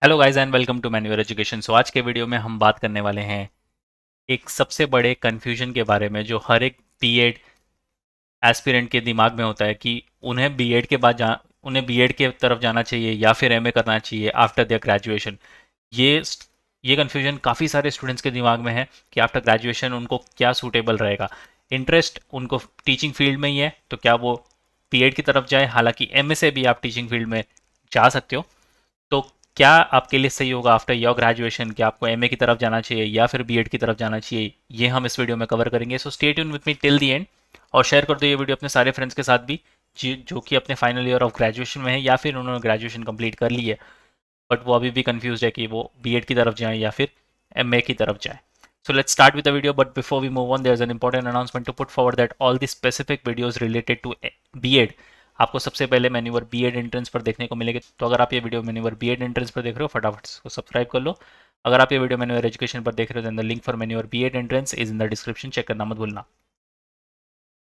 Hello guys and welcome to manual education. So आज के video में हम बात करने वाले हैं एक सबसे बड़े कन्फ्यूजन के बारे में जो हर एक बीएड एस्पिरेंट के दिमाग में होता है कि उन्हें बीएड के बाद उन्हें बीएड के तरफ जाना चाहिए या फिर एमए करना चाहिए आफ्टर देयर ग्रेजुएशन। ये ये कन्फ्यूजन काफ़ी सारे स्टूडेंट्स के दिमाग में है कि आफ्टर ग्रेजुएशन उनको क्या सूटेबल रहेगा। इंटरेस्ट उनको टीचिंग फील्ड में ही है तो क्या वो बीएड की तरफ जाए, हालांकि एमए से भी आप टीचिंग फील्ड में जा सकते हो। तो क्या आपके लिए सही होगा आफ्टर योर ग्रेजुएशन कि आपको एमए की तरफ जाना चाहिए या फिर बीएड की तरफ जाना चाहिए, ये हम इस वीडियो में कवर करेंगे। So stay tune with me till the end और शेयर कर दो ये वीडियो अपने सारे फ्रेंड्स के साथ भी जो कि अपने फाइनल ईयर ऑफ ग्रेजुएशन में है या फिर उन्होंने ग्रेजुएशन कंप्लीट कर ली है बट वो अभी भी कंफ्यूज है कि वो बीएड की तरफ जाए या फिर एमए की तरफ जाए। So let's start with the video, but before we move on, there's an important announcement to put forward that all the specific videos related to BEd आपको सबसे पहले मेन्यूवर बीएड एंट्रेंस पर देखने को मिलेगी। तो अगर आप ये वीडियो मेन्यूवर बीएड एंट्रेंस पर देख रहे हो, फटाफट इसको सब्सक्राइब कर लो। अगर आप ये वीडियो मेन्यूवर एजुकेशन पर देख रहे हो, then the link for मेन्यूवर BEd entrance is in the description, check करना मत भूलना।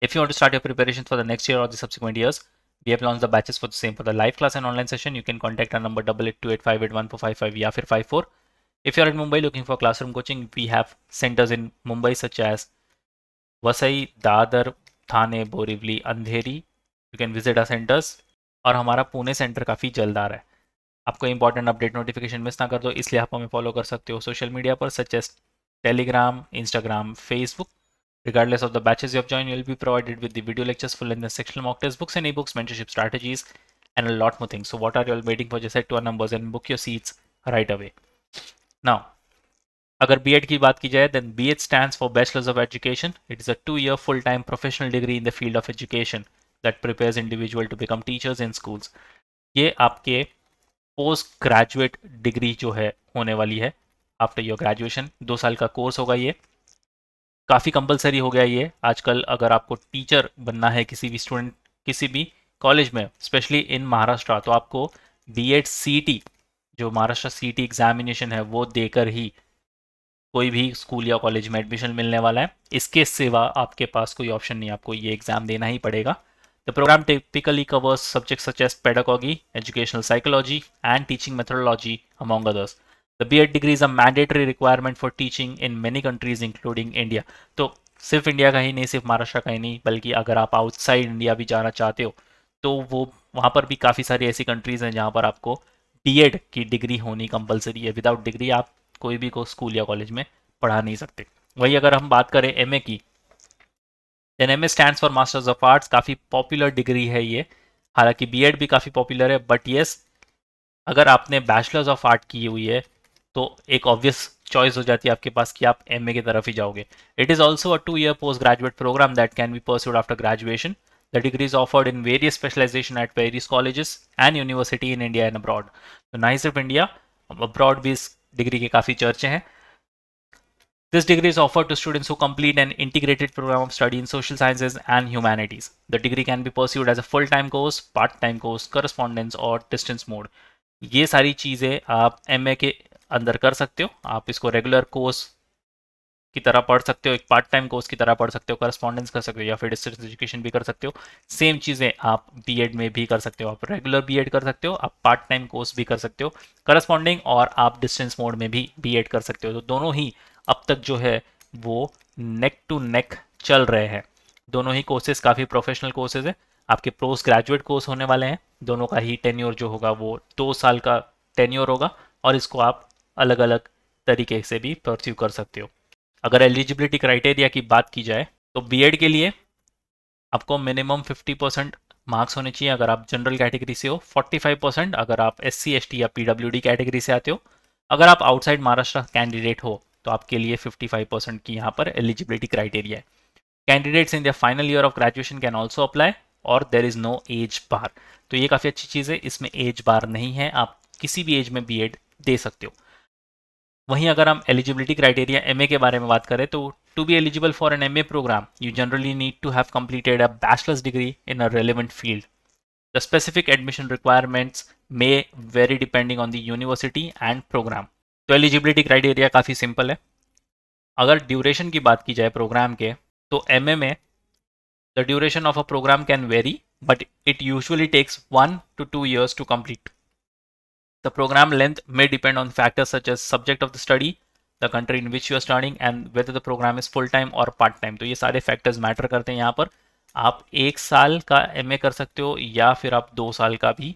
If you want to start your preparation for the next year or the subsequent years, we have launched the batches for the same. For the live class and online session, you can contact our number 8828581455 या फिर 54. If you are in Mumbai looking for classroom coaching, we have centers in Mumbai such as Vasai, Dadar, Thane, Borivali, Andheri. You can visit our centres. और हमारा Pune centre काफ़ी जल्द आ रहा है। आपको important update notification miss ना कर दो, इसलिए आप हमें फॉलो कर सकते हो सोशल मीडिया पर such as Telegram, Instagram, Facebook. Regardless of the batches you have joined, you will be provided with the video lectures, full length sectional mock test books and ebooks, mentorship strategies, and a lot more things. So what are you all waiting for? Just head to our numbers and book your seats right away. Now, अगर BEd की बात की जाए, then BEd stands for Bachelors of Education. It is a 2-year full-time professional degree in the field of education that prepares individual to become teachers in schools. ये आपके post graduate degree जो है होने वाली है आफ्टर योर ग्रेजुएशन। 2 साल का course होगा ये, काफ़ी कंपलसरी हो गया ये आजकल। अगर आपको टीचर बनना है किसी भी स्टूडेंट किसी भी कॉलेज में, स्पेशली इन महाराष्ट्र, तो आपको बीएड सीईटी, जो महाराष्ट्र सीईटी एग्जामिनेशन है, वो देकर ही कोई भी स्कूल या कॉलेज में एडमिशन मिलने वाला है। इसके सिवा आपके पास कोई ऑप्शन नहीं, आपको ये एग्ज़ाम देना ही पड़ेगा। The programme typically covers subjects such as pedagogy, educational psychology and teaching methodology among others. The BEd degree is a mandatory requirement for teaching in many countries including India. तो सिर्फ India का ही नहीं, सिर्फ महाराष्ट्र का ही नहीं, बल्कि अगर आप आउटसाइड इंडिया भी जाना चाहते हो तो वो वहाँ पर भी काफ़ी सारी ऐसी कंट्रीज़ हैं जहाँ पर आपको बीएड की डिग्री होनी कंपलसरी है। विदाउट डिग्री आप कोई भी को स्कूल या कॉलेज में पढ़ा नहीं सकते। वही अगर हम बात करें एमए की, then MA stands for masters of arts. काफ़ी पॉपुलर डिग्री है ये, हालांकि बीएड भी काफ़ी पॉपुलर है, बट येस, अगर आपने बैचलर्स ऑफ आर्ट की हुई है तो एक ऑब्वियस चॉइस हो जाती है आपके पास कि आप एमए की तरफ ही जाओगे। It is also a 2-year post graduate programme that can be pursued after graduation. The degree is offered in various specialization at various colleges and university in India and abroad. तो ना ही सिर्फ India, abroad भी इस degree के काफ़ी चर्चे हैं। This degree is offered to students who complete an integrated program of study in social sciences and humanities. The degree can be pursued as a full-time course, part-time course, correspondence or distance mode. ये सारी चीज़ें आप MA के अंदर कर सकते हो। आप इसको रेगुलर कोर्स की तरह पढ़ सकते हो, एक पार्ट टाइम कोर्स की तरह पढ़ सकते हो, करस्पॉन्डेंस कर सकते हो या फिर डिस्टेंस एजुकेशन भी कर सकते हो। सेम चीज़ें आप बीएड में भी कर सकते हो। आप रेगुलर बीएड कर सकते हो, आप पार्ट टाइम कोर्स भी कर सकते हो, करस्पॉन्डिंग, और आप डिस्टेंस मोड में भी बीएड कर सकते हो। तो दोनों ही अब तक जो है वो नेक टू नेक चल रहे हैं। दोनों ही कोर्सेज काफ़ी प्रोफेशनल कोर्सेज है। आपके पोस्ट ग्रेजुएट कोर्स होने वाले हैं। दोनों का ही टेन्योर जो होगा वो 2 साल का टेन्योर होगा, और इसको आप अलग अलग तरीके से भी परस्यू कर सकते हो। अगर एलिजिबिलिटी क्राइटेरिया की बात की जाए तो बीएड के लिए आपको मिनिमम 50% मार्क्स होने चाहिए अगर आप जनरल कैटेगरी से हो, 45% अगर आप एससी एसटी या पीडब्ल्यूडी कैटेगरी से आते हो। अगर आप आउटसाइड महाराष्ट्र कैंडिडेट हो तो आपके लिए 55% की यहाँ पर एलिजिबिलिटी क्राइटेरिया है। Candidates in the final year of graduation can also apply, और देर इज़ नो एज बार। तो ये काफ़ी अच्छी चीज़ है, इसमें एज बार नहीं है, आप किसी भी एज में बीएड दे सकते हो। वहीं अगर हम एलिजिबिलिटी क्राइटेरिया एमए के बारे में बात करें तो to be eligible for an MA programme you generally need to have completed a bachelor's degree in a relevant field. The specific admission requirements may vary depending on the university and program. तो eligibility criteria काफ़ी simple है। अगर duration की बात की जाए programme के, तो एमए में the duration of a programme can vary, but it usually takes 1 to 2 years to complete. The program length may depend on factors such as subject of the study, the country in which you are studying and whether the program is full time or part time. तो ये सारे factors matter करते हैं यहाँ पर। आप 1 साल का एमए कर सकते हो या फिर आप 2 साल का भी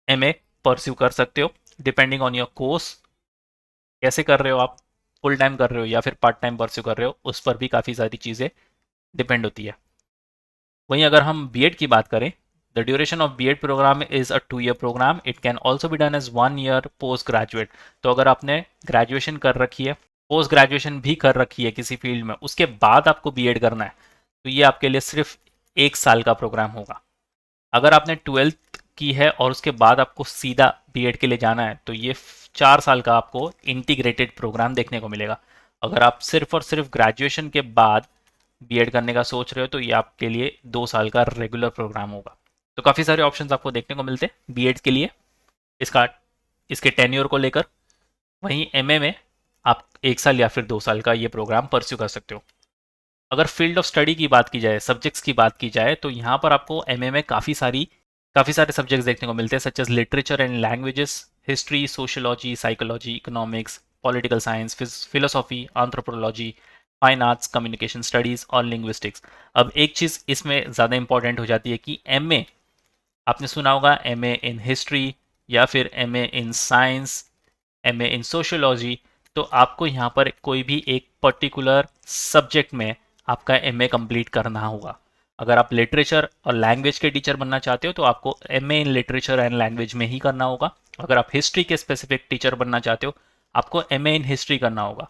एमए परस्यू कर सकते हो, डिपेंडिंग ऑन योर कोर्स। कैसे कर रहे हो आप, फुल टाइम कर रहे हो या फिर पार्ट टाइम परस्यू कर रहे हो, उस पर भी काफ़ी सारी चीज़ें डिपेंड होती है। वहीं अगर हम बीएड की बात करें, the duration of BEd programme is a 2 year programme. It can also be done as 1 year post graduate. तो अगर आपने ग्रेजुएशन कर रखी है, पोस्ट ग्रेजुएशन भी कर रखी है किसी फील्ड में, उसके बाद आपको बीएड करना है, तो ये आपके लिए सिर्फ 1 साल का प्रोग्राम होगा। अगर आपने 12th की है और उसके बाद आपको सीधा बीएड के लिए जाना है, तो ये 4 साल का आपको इंटीग्रेटेड प्रोग्राम देखने को मिलेगा। अगर आप सिर्फ और सिर्फ ग्रेजुएशन के बाद बीएड करने का सोच रहे हो, तो ये आपके लिए 2 साल का रेगुलर प्रोग्राम होगा। तो काफ़ी सारे ऑप्शंस आपको देखने को मिलते हैं बीएड के लिए, इसका इसके टेन्योर को लेकर। वहीं एमए में आप 1 साल या फिर 2 साल का ये प्रोग्राम परस्यू कर सकते हो। अगर फील्ड ऑफ स्टडी की बात की जाए, सब्जेक्ट्स की बात की जाए, तो यहाँ पर आपको एमए में काफ़ी सारे सब्जेक्ट्स देखने को मिलते हैं, such as literature and languages, history, sociology, psychology, economics, political science, philosophy, anthropology, fine arts, communication studies और लिंग्विस्टिक्स। अब एक चीज़ इसमें ज़्यादा इंपॉर्टेंट हो जाती है कि एमए, आपने सुना होगा एमए इन हिस्ट्री या फिर MA in science, MA in sociology, तो आपको यहाँ पर कोई भी एक पर्टिकुलर सब्जेक्ट में आपका एमए कंप्लीट करना होगा। अगर आप लिटरेचर और लैंग्वेज के टीचर बनना चाहते हो, तो आपको MA in literature and language में ही करना होगा। अगर आप हिस्ट्री के स्पेसिफिक टीचर बनना चाहते हो, आपको एमए इन हिस्ट्री करना होगा,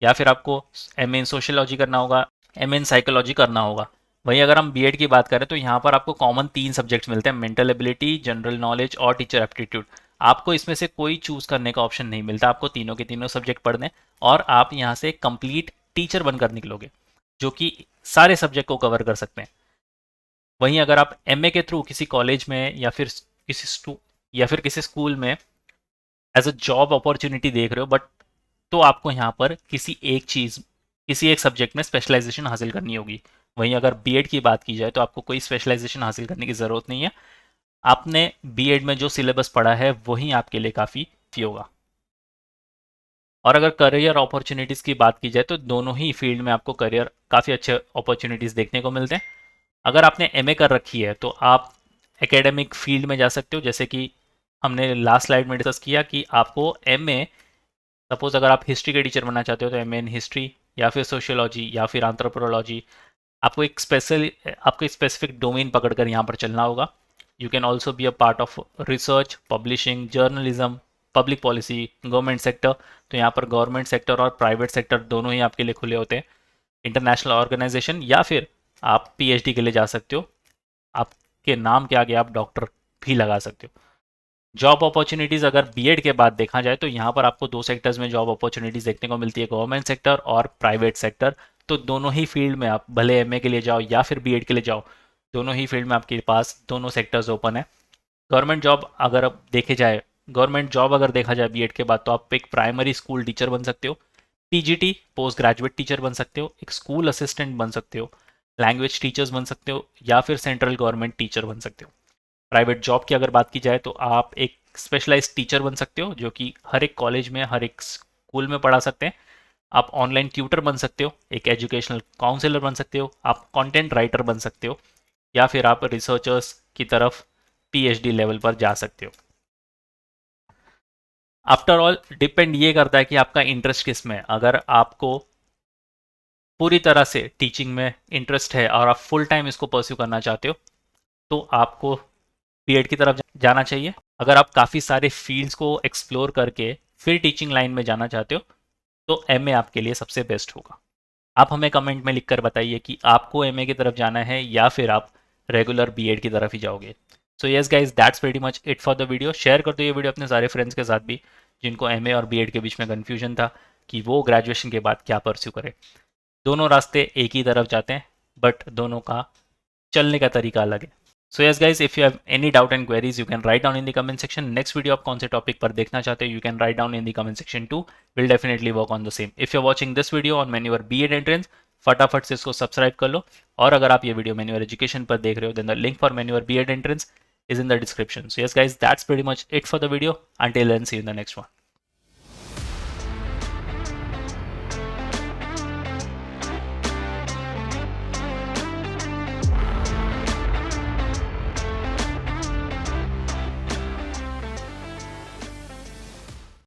या फिर आपको एमए इन सोशियोलॉजी करना होगा, एमए इन साइकोलॉजी करना होगा। वहीं अगर हम बीएड की बात करें, तो यहाँ पर आपको कॉमन 3 सब्जेक्ट्स मिलते हैं, मेंटल एबिलिटी, जनरल नॉलेज और टीचर एप्टीट्यूड। आपको इसमें से कोई चूज करने का ऑप्शन नहीं मिलता, आपको तीनों के तीनों सब्जेक्ट पढ़ने, और आप यहाँ से कंप्लीट टीचर बनकर निकलोगे, जो कि सारे सब्जेक्ट को कवर कर सकते हैं। वहीं अगर आप एमए के थ्रू किसी कॉलेज में या फिर किसी स्कूल में एज अ जॉब अपॉर्चुनिटी देख रहे हो, बट तो आपको यहाँ पर किसी एक सब्जेक्ट में स्पेशलाइजेशन हासिल करनी होगी। वहीं अगर बीएड की बात की जाए, तो आपको कोई स्पेशलाइजेशन हासिल करने की ज़रूरत नहीं है। आपने बीएड में जो सिलेबस पढ़ा है वही आपके लिए काफ़ी होगा। और अगर करियर अपॉर्चुनिटीज़ की बात की जाए, तो दोनों ही फील्ड में आपको करियर काफ़ी अच्छे अपॉर्चुनिटीज़ देखने को मिलते हैं। अगर आपने एमए कर रखी है, तो आप एकेडमिक फील्ड में जा सकते हो, जैसे कि हमने लास्ट स्लाइड में डिस्कस किया कि आपको एमए, सपोज अगर आप हिस्ट्री के टीचर बनना चाहते हो, तो एमए इन हिस्ट्री या फिर सोशियोलॉजी या फिर एंथ्रोपोलॉजी, आपको एक स्पेसिफिक डोमेन पकड़कर यहाँ पर चलना होगा। You can also be a part of research, publishing, journalism, public policy, government sector. तो यहाँ पर गवर्नमेंट सेक्टर और प्राइवेट सेक्टर दोनों ही आपके लिए खुले होते हैं। इंटरनेशनल ऑर्गेनाइजेशन, या फिर आप पीएचडी के लिए जा सकते हो, आपके नाम के आगे आप डॉक्टर भी लगा सकते हो। जॉब अपॉर्चुनिटीज़ अगर बीएड के बाद देखा जाए, तो यहाँ पर आपको 2 सेक्टर्स में जॉब अपॉर्चुनिटीज़ देखने को मिलती है, गवर्नमेंट सेक्टर और प्राइवेट सेक्टर। तो दोनों ही फील्ड में आप भले एमए के लिए जाओ या फिर बीएड के लिए जाओ, दोनों ही फील्ड में आपके पास दोनों सेक्टर्स ओपन है। गवर्नमेंट जॉब अगर देखा जाए बीएड के बाद, तो आप एक प्राइमरी स्कूल टीचर बन सकते हो, पीजीटी पोस्ट ग्रेजुएट टीचर बन सकते हो, एक स्कूल असिस्टेंट बन सकते हो, लैंग्वेज टीचर्स बन सकते हो, या फिर सेंट्रल गवर्नमेंट टीचर बन सकते हो। प्राइवेट जॉब की अगर बात की जाए, तो आप एक स्पेशलाइज्ड टीचर बन सकते हो, जो कि हर एक कॉलेज में, हर एक स्कूल में पढ़ा सकते हैं। आप ऑनलाइन ट्यूटर बन सकते हो, एक एजुकेशनल काउंसलर बन सकते हो, आप कंटेंट राइटर बन सकते हो, या फिर आप रिसर्चर्स की तरफ पीएचडी लेवल पर जा सकते हो। आफ्टर ऑल डिपेंड ये करता है कि आपका इंटरेस्ट किस में है। अगर आपको पूरी तरह से टीचिंग में इंटरेस्ट है और आप फुल टाइम इसको परस्यू करना चाहते हो, तो आपको बीएड की तरफ जाना चाहिए। अगर आप काफ़ी सारे फील्ड्स को एक्सप्लोर करके फिर टीचिंग लाइन में जाना चाहते हो, तो एमए आपके लिए सबसे बेस्ट होगा। आप हमें कमेंट में लिखकर बताइए कि आपको एमए की तरफ जाना है या फिर आप रेगुलर बीएड की तरफ ही जाओगे। सो yes guys, that's very much it for the video. Share कर दो ये वीडियो अपने सारे फ्रेंड्स के साथ भी, जिनको एमए और बीएड के बीच में कन्फ्यूजन था कि वो ग्रेजुएशन के बाद क्या परस्यू करें। दोनों रास्ते एक ही तरफ जाते हैं, बट दोनों का चलने का तरीका अलग है। So yes guys, if you have any doubt and queries, you can write down in the comment section. Next video आप कौन से टॉपिक पर देखना चाहते हो, you can write down in the comment section too. Will definitely work on the same. If you are watching this video on मेन्यूअर B Ed entrance, फटाफट से इसको सब्सक्राइब कर लो। और अगर आप ये वीडियो मेन्यूअर एजुकेशन पर देख रहे हो, देन द लिंक फॉर मेन्यूअर B Ed entrance is in the description. So yes guys, that's pretty much it for the video. Until then, see you in the next one.